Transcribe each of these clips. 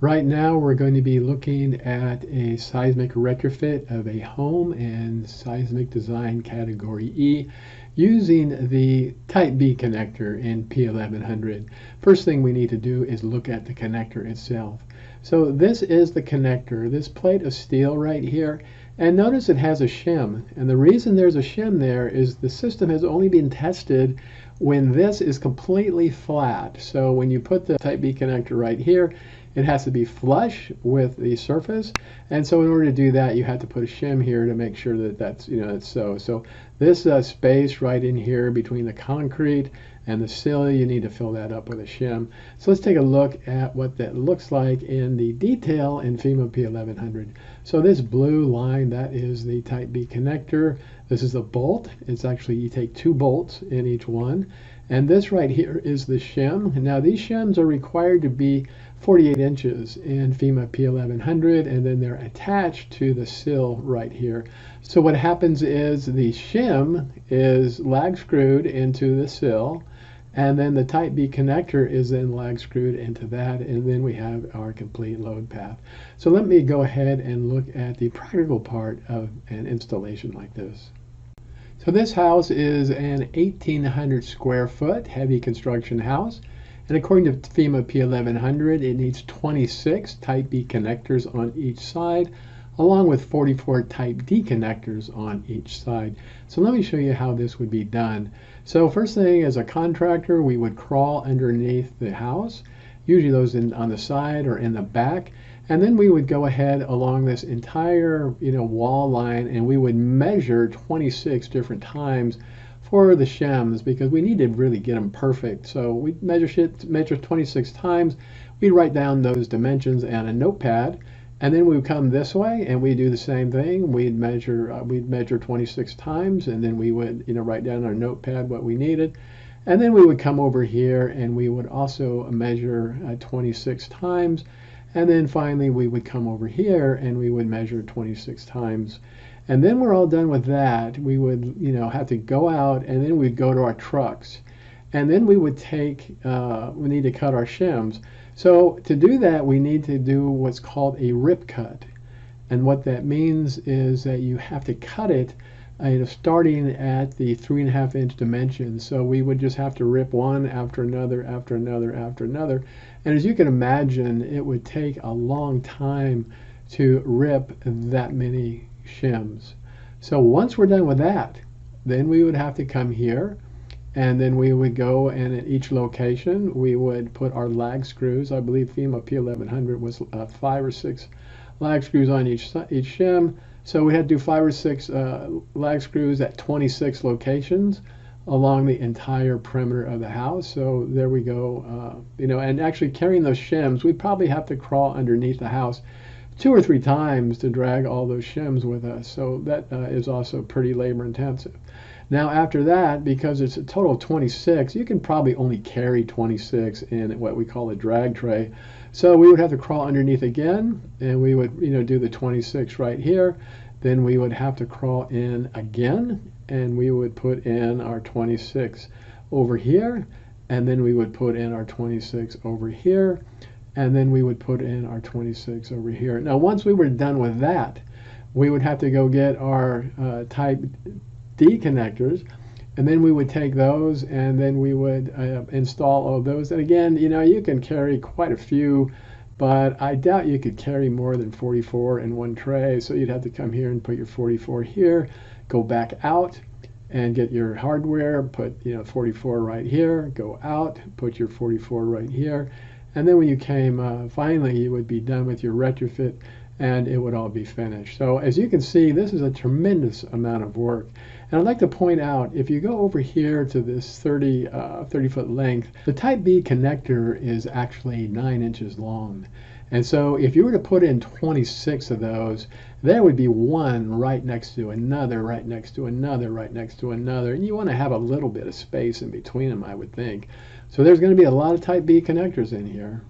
Right now we're going to be looking at a seismic retrofit of a home in seismic design category E using the type B connector in P-1100. First thing we need to do is look at the connector itself. So this is the connector, this plate of steel right here, and notice it has a shim, and the reason there's a shim there is the system has only been tested when this is completely flat. So when you put the type B connector right here, it has to be flush with the surface, and so in order to do that you have to put a shim here to make sure that that's so. So this space right in here between the concrete and the sill, you need to fill that up with a shim. So let's take a look at what that looks like in the detail in FEMA P-1100. So this blue line, that is the type B connector. This is a bolt. It's actually, you take 2 bolts in each one. And this right here is the shim. Now these shims are required to be 48 inches in FEMA P-1100, and then they're attached to the sill right here. So what happens is the shim is lag screwed into the sill, and then the type B connector is then lag screwed into that, and then we have our complete load path. So let me go ahead and look at the practical part of an installation like this. So this house is an 1,800 square foot heavy construction house, and according to FEMA P-1100 it needs 26 type B connectors on each side, along with 44 type D connectors on each side. So let me show you how this would be done. So first thing, as a contractor, we would crawl underneath the house, usually those on the side or in the back, and then we would go ahead along this entire wall line, and we would measure 26 different times for the shims, because we need to really get them perfect. So we measure 26 times. We'd write down those dimensions on a notepad, and then we would come this way and we do the same thing. We'd measure 26 times, and then we would write down on our notepad what we needed. And then we would come over here and we would also measure 26 times. And then finally we would come over here and we would measure 26 times. And then we're all done with that. We would have to go out, and then we'd go to our trucks. And then we would we need to cut our shims. So to do that, we need to do what's called a rip cut. And what that means is that you have to cut it starting at the 3.5 inch dimension. So we would just have to rip one after another, after another, after another. And as you can imagine, it would take a long time to rip that many shims. So once we're done with that, then we would have to come here, and then we would go, and at each location we would put our lag screws. I believe FEMA P-1100 was 5 or 6 lag screws on each shim. So we had to do 5 or 6 lag screws at 26 locations along the entire perimeter of the house. So there we go. And actually carrying those shims, we'd probably have to crawl underneath the house 2 or 3 times to drag all those shims with us. So that is also pretty labor intensive. Now after that, because it's a total of 26, you can probably only carry 26 in what we call a drag tray. So we would have to crawl underneath again, and we would do the 26 right here. Then we would have to crawl in again, and we would put in our 26 over here, and then we would put in our 26 over here, and then we would put in our 26 over here. Now once we were done with that, we would have to go get our type D connectors, and then we would take those, and then we would install all those. And again, you can carry quite a few, but I doubt you could carry more than 44 in one tray. So you'd have to come here and put your 44 here, go back out and get your hardware, put 44 right here, go out, put your 44 right here, and then when you came finally, you would be done with your retrofit, and it would all be finished. So as you can see, this is a tremendous amount of work. And I'd like to point out, if you go over here to this 30 foot length, the type B connector is actually 9 inches long. And so if you were to put in 26 of those, there would be one right next to another, right next to another, right next to another. And you want to have a little bit of space in between them, I would think. So there's going to be a lot of type B connectors in here.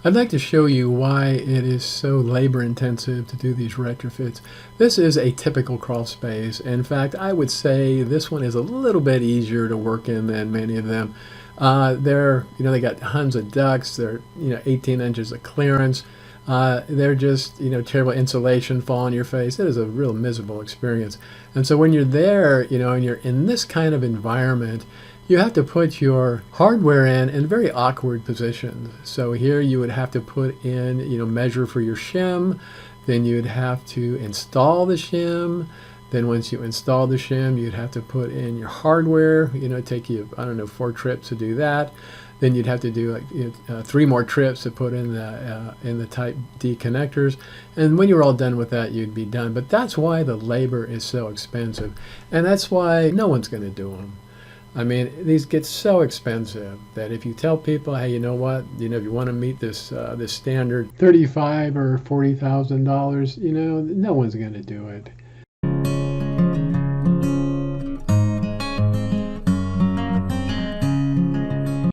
I'd like to show you why it is so labor intensive to do these retrofits. This is a typical crawl space. In fact, I would say this one is a little bit easier to work in than many of them. They got tons of ducts. They're 18 inches of clearance. They're just, terrible insulation fall on your face. It is a real miserable experience. And so when you're there, and you're in this kind of environment, you have to put your hardware in very awkward positions. So here you would have to put in, measure for your shim. Then you'd have to install the shim. Then once you install the shim, you'd have to put in your hardware. It'd take you, 4 trips to do that. Then you'd have to do 3 more trips to put in the Type D connectors. And when you're all done with that, you'd be done. But that's why the labor is so expensive. And that's why no one's going to do them. I mean, these get so expensive that if you tell people, hey, you know what, if you want to meet this this standard, $35,000 or $40,000, no one's going to do it.